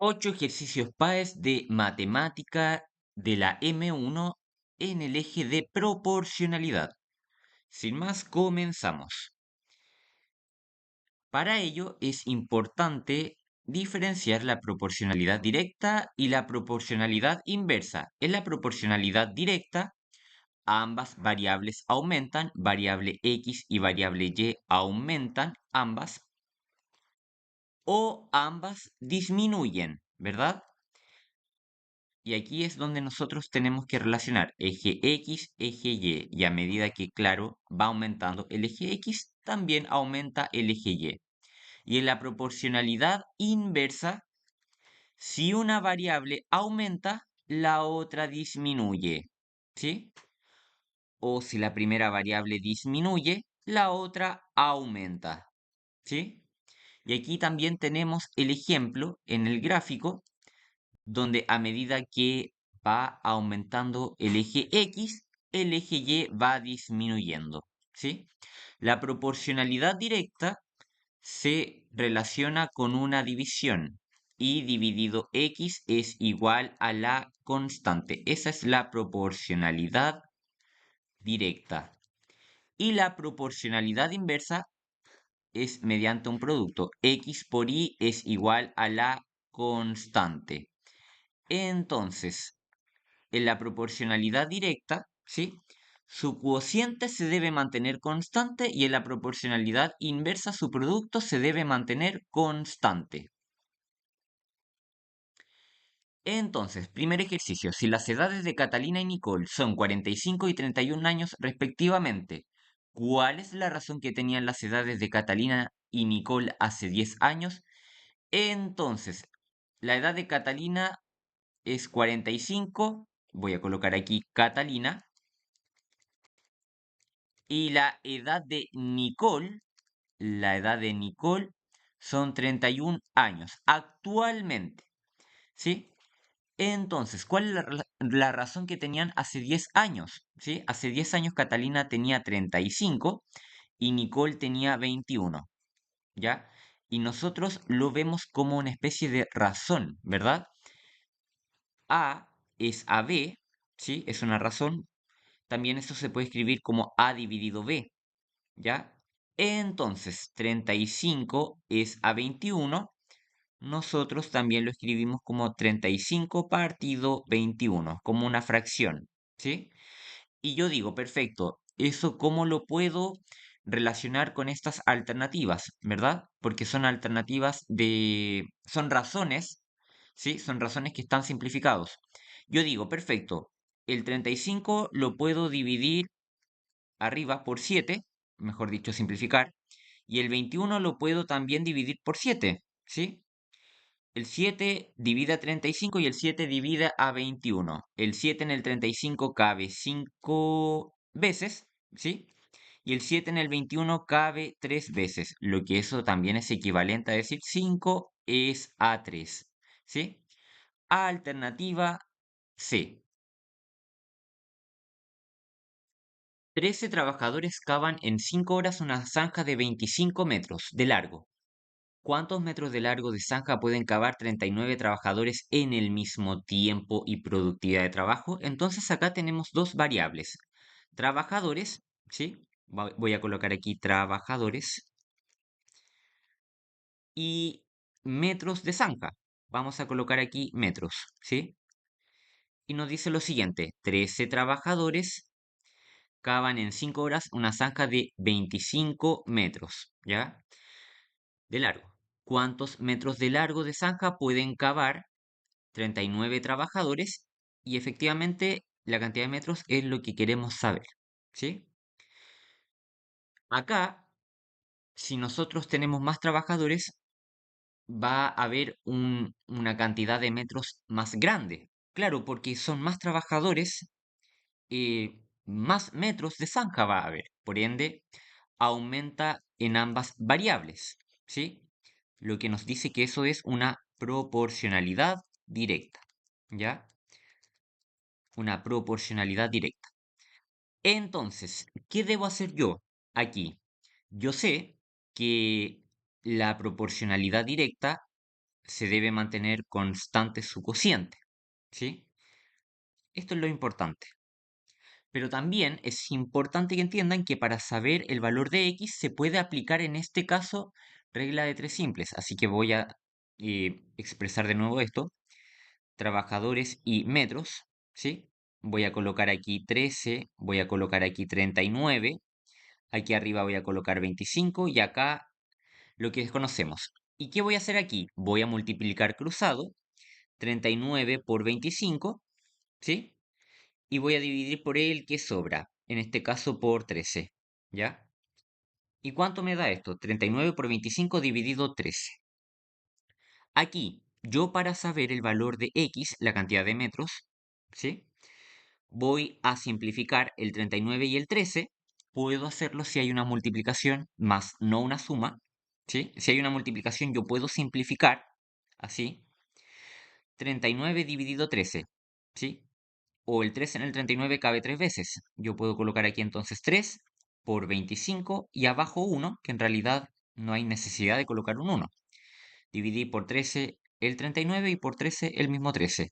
8 ejercicios PAES de matemática de la M1 en el eje de proporcionalidad. Sin más, comenzamos. Para ello es importante diferenciar la proporcionalidad directa y la proporcionalidad inversa. En la proporcionalidad directa, ambas variables aumentan, variable X y variable Y aumentan ambas o ambas disminuyen, ¿verdad? Y aquí es donde nosotros tenemos que relacionar eje X, eje Y. Y a medida que, claro, va aumentando el eje X, también aumenta el eje Y. Y en la proporcionalidad inversa, si una variable aumenta, la otra disminuye. ¿Sí? O si la primera variable disminuye, la otra aumenta. ¿Sí? Y aquí también tenemos el ejemplo en el gráfico donde a medida que va aumentando el eje X, el eje Y va disminuyendo, ¿sí? La proporcionalidad directa se relaciona con una división. Y dividido X es igual a la constante. Esa es la proporcionalidad directa. Y la proporcionalidad inversa es mediante un producto. X por Y es igual a la constante. Entonces, en la proporcionalidad directa, ¿sí? Su cociente se debe mantener constante y en la proporcionalidad inversa su producto se debe mantener constante. Entonces, primer ejercicio. Si las edades de Catalina y Nicole son 45 y 31 años respectivamente, ¿cuál es la razón que tenían las edades de Catalina y Nicole hace 10 años? Entonces, la edad de Catalina es 45. Voy a colocar aquí Catalina. Y la edad de Nicole son 31 años actualmente, ¿sí? Entonces, ¿cuál es la razón que tenían hace 10 años? ¿Sí? Hace 10 años Catalina tenía 35 y Nicole tenía 21, ¿ya? Y nosotros lo vemos como una especie de razón, ¿verdad? A es AB, ¿sí? Es una razón. También eso se puede escribir como A dividido B, ¿ya? Entonces, 35 es a 21. Nosotros también lo escribimos como 35 partido 21, como una fracción, ¿sí? Y yo digo, perfecto, ¿eso cómo lo puedo relacionar con estas alternativas, verdad? Porque son alternativas son razones, ¿sí? Son razones que están simplificados. Yo digo, perfecto, el 35 lo puedo dividir arriba por 7, mejor dicho, simplificar, y el 21 lo puedo también dividir por 7, ¿sí? El 7 divide a 35 y el 7 divide a 21. El 7 en el 35 cabe 5 veces, ¿sí? Y el 7 en el 21 cabe 3 veces, lo que eso también es equivalente a decir 5 es a 3, ¿sí? Alternativa C. 13 trabajadores cavan en 5 horas una zanja de 25 metros de largo. ¿Cuántos metros de largo de zanja pueden cavar 39 trabajadores en el mismo tiempo y productividad de trabajo? Entonces acá tenemos dos variables. Trabajadores, ¿sí? Voy a colocar aquí trabajadores y metros de zanja. Vamos a colocar aquí metros, ¿sí? Y nos dice lo siguiente, 13 trabajadores cavan en 5 horas una zanja de 25 metros, ¿ya? De largo. ¿Cuántos metros de largo de zanja pueden cavar 39 trabajadores? Y efectivamente la cantidad de metros es lo que queremos saber, ¿sí? Acá, si nosotros tenemos más trabajadores, va a haber una cantidad de metros más grande. Claro, porque son más trabajadores, más metros de zanja va a haber. Por ende, aumenta en ambas variables, ¿sí? Lo que nos dice que eso es una proporcionalidad directa, ¿ya? Una proporcionalidad directa. Entonces, ¿qué debo hacer yo aquí? Yo sé que la proporcionalidad directa se debe mantener constante su cociente, ¿sí? Esto es lo importante. Pero también es importante que entiendan que para saber el valor de x se puede aplicar en este caso regla de tres simples. Así que voy a expresar de nuevo esto. Trabajadores y metros, ¿sí? Voy a colocar aquí 13, voy a colocar aquí 39, aquí arriba voy a colocar 25 y acá lo que desconocemos. ¿Y qué voy a hacer aquí? Voy a multiplicar cruzado 39 por 25, ¿sí? Y voy a dividir por el que sobra, en este caso por 13, ¿ya? ¿Y cuánto me da esto? 39 por 25 dividido 13. Aquí, yo para saber el valor de x, la cantidad de metros, ¿sí? Voy a simplificar el 39 y el 13. Puedo hacerlo si hay una multiplicación más no una suma, ¿sí? Si hay una multiplicación, yo puedo simplificar así. 39 dividido 13, ¿sí? O el 3 en el 39 cabe tres veces. Yo puedo colocar aquí entonces 3 por 25 y abajo 1, que en realidad no hay necesidad de colocar un 1. Dividí por 13 el 39 y por 13 el mismo 13.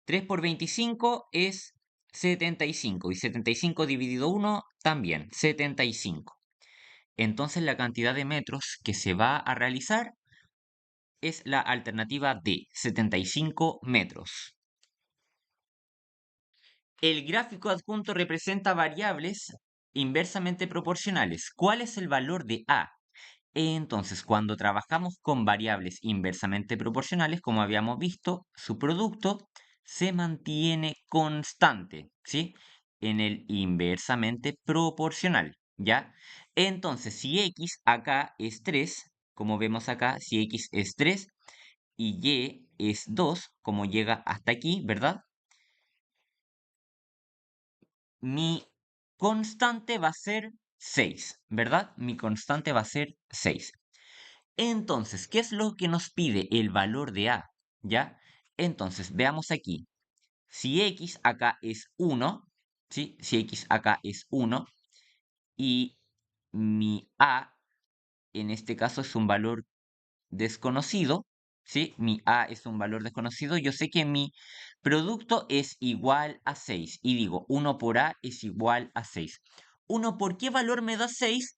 3 por 25 es 75 y 75 dividido 1 también 75. Entonces la cantidad de metros que se va a realizar es la alternativa D, 75 metros. El gráfico adjunto representa variables inversamente proporcionales. ¿Cuál es el valor de A? Entonces, cuando trabajamos con variables inversamente proporcionales, como habíamos visto, su producto se mantiene constante, ¿sí? En el inversamente proporcional, ¿ya? Entonces, si x acá es 3, como vemos acá, si x es 3 y y es 2, como llega hasta aquí, ¿verdad? Mi constante va a ser 6, ¿verdad? Mi constante va a ser 6. Entonces, ¿qué es lo que nos pide el valor de A? ¿Ya? Entonces, veamos aquí. Si x acá es 1, ¿sí? Si x acá es 1 y mi A en este caso es un valor desconocido, ¿sí? Mi A es un valor desconocido, yo sé que mi producto es igual a 6 y digo 1 por A es igual a 6. ¿1 por qué valor me da 6?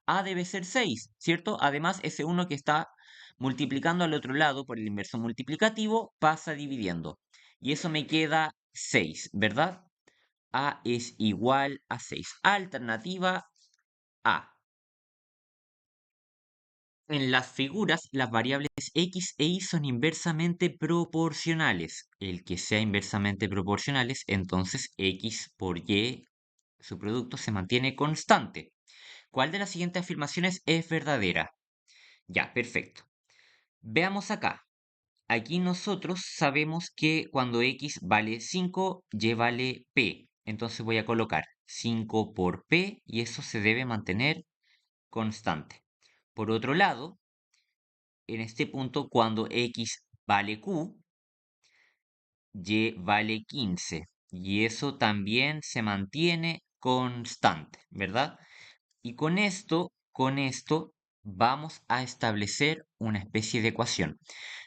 A debe ser 6, ¿cierto? Además, ese 1 que está multiplicando al otro lado por el inverso multiplicativo pasa dividiendo. Y eso me queda 6, ¿verdad? A es igual a 6. Alternativa A. En las figuras, las variables x e y son inversamente proporcionales. El que sea inversamente proporcionales, entonces x por y, su producto se mantiene constante. ¿Cuál de las siguientes afirmaciones es verdadera? Ya, perfecto. Veamos acá. Aquí nosotros sabemos que cuando x vale 5, y vale p. Entonces voy a colocar 5 por p y eso se debe mantener constante. Por otro lado, en este punto, cuando x vale q, y vale 15. Y eso también se mantiene constante, ¿verdad? Y con esto vamos a establecer una especie de ecuación.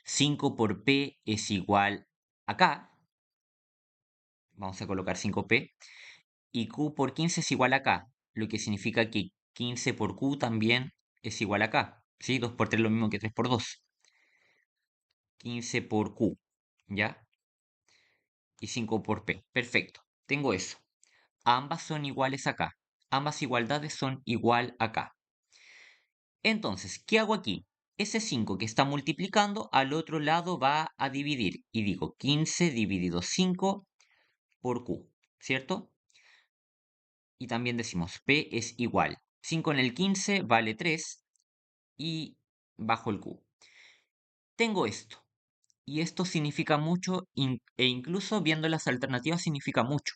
5 por p es igual a k. Vamos a colocar 5p. Y q por 15 es igual a k. Lo que significa que 15 por q también es igual a k. ¿Sí? 2 por 3 es lo mismo que 3 por 2. 15 por q. ¿Ya? Y 5 por p. Perfecto. Tengo eso. Ambas son iguales acá. Ambas igualdades son igual acá. Entonces, ¿qué hago aquí? Ese 5 que está multiplicando al otro lado va a dividir. Y digo 15 dividido 5 por q, ¿cierto? Y también decimos p es igual. 5 en el 15 vale 3 y bajo el q. Tengo esto. Y esto significa mucho e incluso viendo las alternativas significa mucho.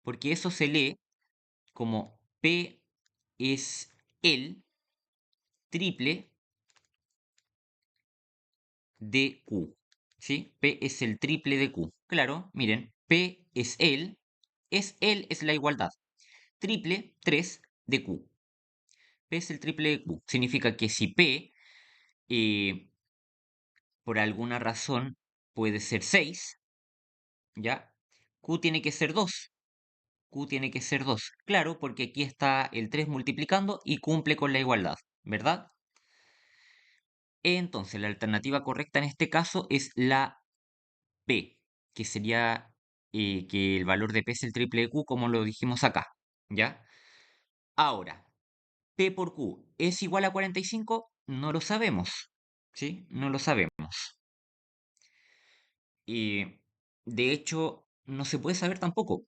Porque eso se lee como P es el triple de Q. ¿Sí? P es el triple de Q. Claro, miren, P es la igualdad. Triple 3 de Q. P es el triple de Q. Significa que si P eh, por alguna razón puede ser 6, ¿ya? Q tiene que ser 2. Q tiene que ser 2. Claro, porque aquí está el 3 multiplicando y cumple con la igualdad, ¿verdad? Entonces, la alternativa correcta en este caso es la P, que sería que el valor de P es el triple de Q, como lo dijimos acá, ¿ya? Ahora, P por Q es igual a 45, no lo sabemos, ¿sí? No lo sabemos. Y de hecho, no se puede saber tampoco.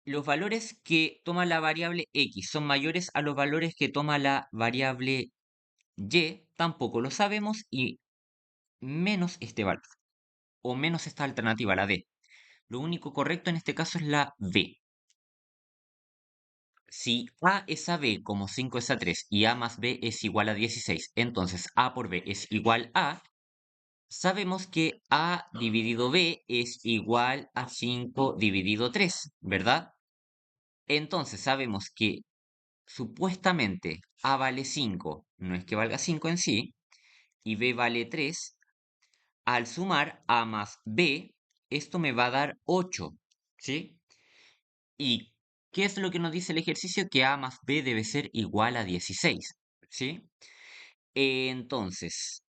Los valores que toma la variable X son mayores a los valores que toma la variable Y, tampoco lo sabemos, y menos este valor, o menos esta alternativa, la D. Lo único correcto en este caso es la B. Si A es a B como 5 es a 3 y A más B es igual a 16, entonces A por B es igual a, sabemos que A dividido B es igual a 5 dividido 3, ¿verdad? Entonces sabemos que supuestamente A vale 5, no es que valga 5 en sí, y B vale 3. Al sumar A más B, esto me va a dar 8, ¿sí? ¿Y qué es lo que nos dice el ejercicio? Que A más B debe ser igual a 16, ¿sí? Entonces,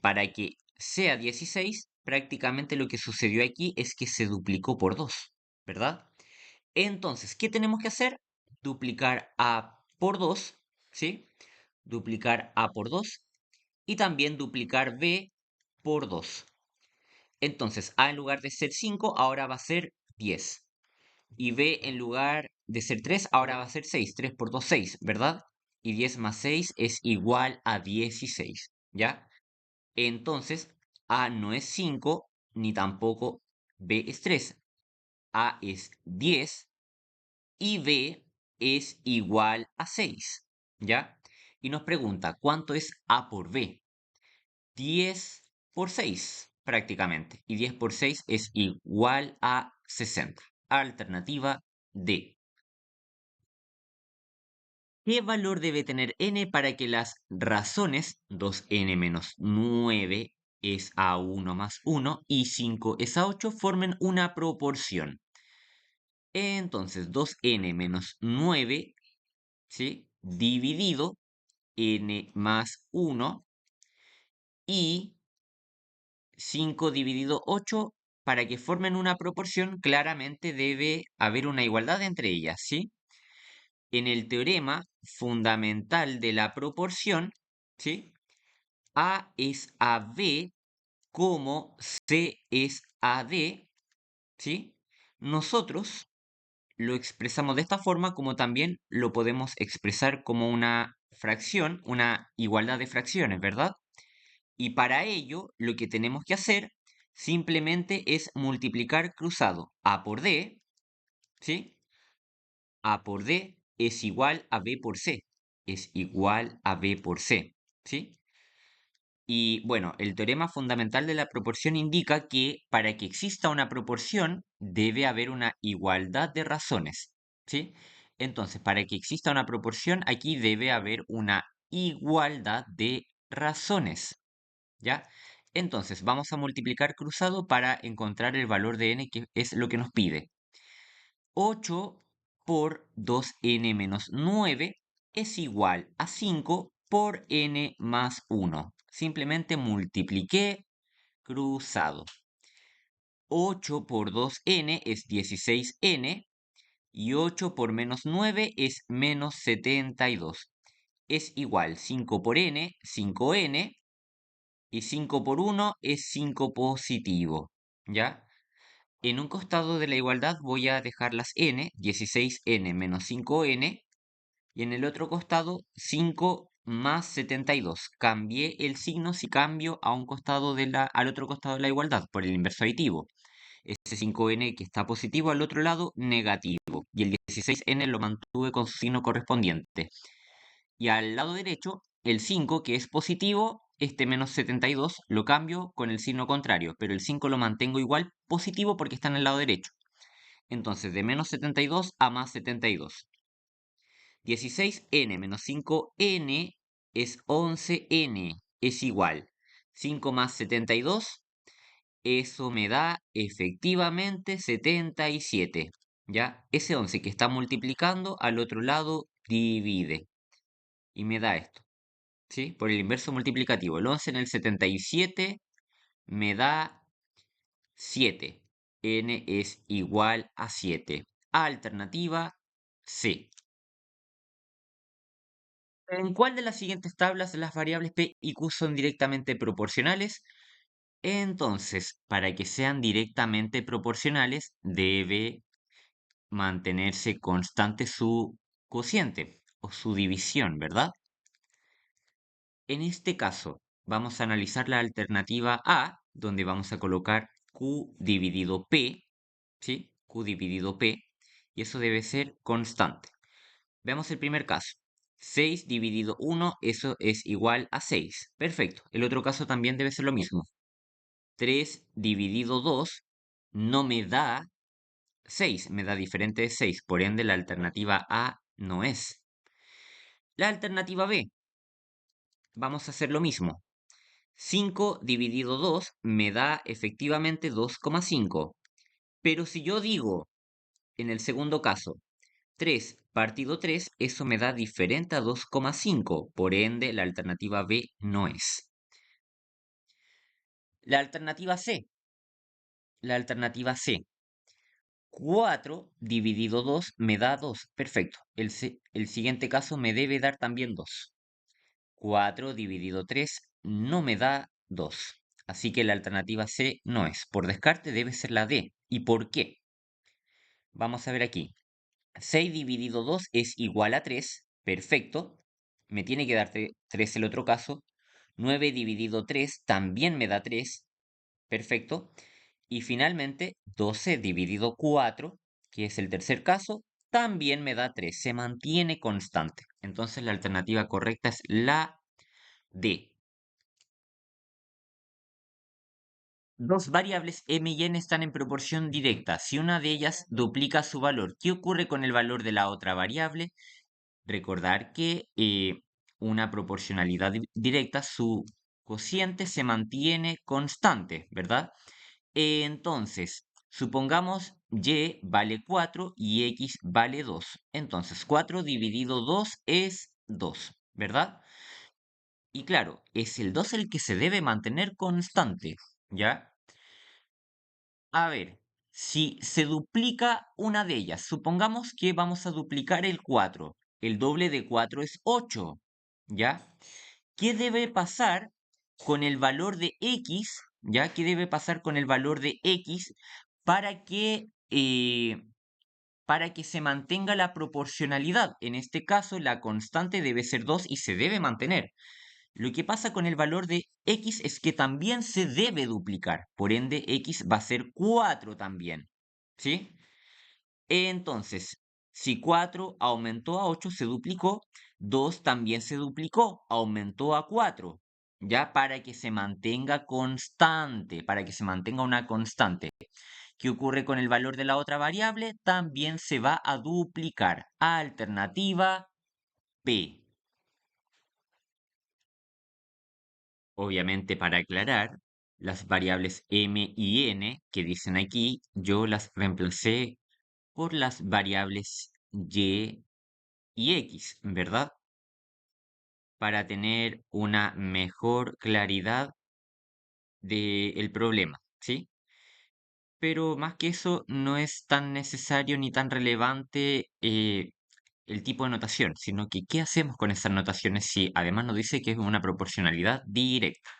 para que sea 16, prácticamente lo que sucedió aquí es que se duplicó por 2, ¿verdad? Entonces, ¿qué tenemos que hacer? Duplicar A por 2, ¿sí? Duplicar A por 2 y también duplicar B por 2. Entonces, A en lugar de ser 5, ahora va a ser 10. Y B en lugar de ser 3, ahora va a ser 6. 3 por 2, 6, ¿verdad? Y 10 más 6 es igual a 16, ¿ya? Entonces, A no es 5, ni tampoco B es 3. A es 10 y B es igual a 6, ¿ya? Y nos pregunta, ¿cuánto es A por B? 10 por 6, prácticamente. Y 10 por 6 es igual a 60. Alternativa D. ¿Qué valor debe tener n para que las razones 2n menos 9 es a 1 más 1 y 5 es a 8 formen una proporción? Entonces, 2n menos 9, ¿sí? Dividido n más 1 y 5 dividido 8, para que formen una proporción, claramente debe haber una igualdad entre ellas, ¿sí? En el teorema fundamental de la proporción, ¿sí? A es a B como C es a D, ¿sí? Nosotros lo expresamos de esta forma, como también lo podemos expresar como una fracción, una igualdad de fracciones, ¿verdad? Y para ello, lo que tenemos que hacer simplemente es multiplicar cruzado A por D, ¿sí? A por D es igual a B por C. Es igual a B por C, ¿sí? Y bueno, el teorema fundamental de la proporción indica que para que exista una proporción debe haber una igualdad de razones, ¿sí? Entonces, para que exista una proporción, aquí debe haber una igualdad de razones, ¿ya? Entonces, vamos a multiplicar cruzado para encontrar el valor de n, que es lo que nos pide. 8 por 2n menos 9 es igual a 5 por n más 1. Simplemente multipliqué cruzado. 8 por 2n es 16n y 8 por menos 9 es menos 72. Es igual 5 por n, 5n, y 5 por 1 es 5 positivo, ¿ya? En un costado de la igualdad voy a dejar las n, 16n menos 5n, y en el otro costado 5 más 72. Cambié el signo si cambio a un costado al otro costado de la igualdad por el inverso aditivo. Ese 5n que está positivo al otro lado, negativo. Y el 16n lo mantuve con su signo correspondiente. Y al lado derecho, el 5, que es positivo, este menos 72 lo cambio con el signo contrario, pero el 5 lo mantengo igual positivo porque está en el lado derecho. Entonces, de menos 72 a más 72. 16n menos 5n es 11n, es igual 5 más 72, eso me da efectivamente 77. ¿Ya? Ese 11 que está multiplicando al otro lado divide y me da esto. ¿Sí? Por el inverso multiplicativo. El 11 en el 77 me da 7. N es igual a 7. Alternativa C. ¿En cuál de las siguientes tablas las variables P y Q son directamente proporcionales? Entonces, para que sean directamente proporcionales, debe mantenerse constante su cociente o su división, ¿verdad? En este caso, vamos a analizar la alternativa A, donde vamos a colocar Q dividido P, ¿sí? Q dividido P, y eso debe ser constante. Veamos el primer caso. 6 dividido 1, eso es igual a 6. Perfecto. El otro caso también debe ser lo mismo. 3 dividido 2 no me da 6, me da diferente de 6. Por ende, la alternativa A no es. La alternativa B, vamos a hacer lo mismo. 5 dividido 2 me da efectivamente 2,5. Pero si yo digo, en el segundo caso, 3 partido 3, eso me da diferente a 2,5. Por ende, la alternativa B no es. La alternativa C. La alternativa C. 4 dividido 2 me da 2. Perfecto. El siguiente caso me debe dar también 2. 4 dividido 3 no me da 2. Así que la alternativa C no es. Por descarte debe ser la D. ¿Y por qué? Vamos a ver aquí. 6 dividido 2 es igual a 3. Perfecto. Me tiene que dar 3 el otro caso. 9 dividido 3 también me da 3. Perfecto. Y finalmente, 12 dividido 4, que es el tercer caso, también me da 3. Se mantiene constante. Entonces la alternativa correcta es la D. Dos variables m y n están en proporción directa. Si una de ellas duplica su valor, ¿qué ocurre con el valor de la otra variable? Recordar que una proporcionalidad directa, su cociente se mantiene constante, ¿verdad? Entonces, supongamos y vale 4 y x vale 2. Entonces, 4 dividido 2 es 2, ¿verdad? Y claro, es el 2 el que se debe mantener constante, ¿ya? A ver, si se duplica una de ellas, supongamos que vamos a duplicar el 4. El doble de 4 es 8, ¿ya? ¿Qué debe pasar con el valor de x? ¿Ya? ¿Qué debe pasar con el valor de x para que se mantenga la proporcionalidad? En este caso, la constante debe ser 2 y se debe mantener. Lo que pasa con el valor de x es que también se debe duplicar. Por ende, x va a ser 4 también. ¿Sí? Entonces, si 4 aumentó a 8, se duplicó. 2 también se duplicó, aumentó a 4. Ya para que se mantenga constante, para que se mantenga una constante. ¿Qué ocurre con el valor de la otra variable? También se va a duplicar. Alternativa P. Obviamente, para aclarar, las variables m y n que dicen aquí, yo las reemplacé por las variables y x, ¿verdad? Para tener una mejor claridad del problema, ¿sí? Pero más que eso, no es tan necesario ni tan relevante el tipo de notación, sino que ¿qué hacemos con esas notaciones si además nos dice que es una proporcionalidad directa?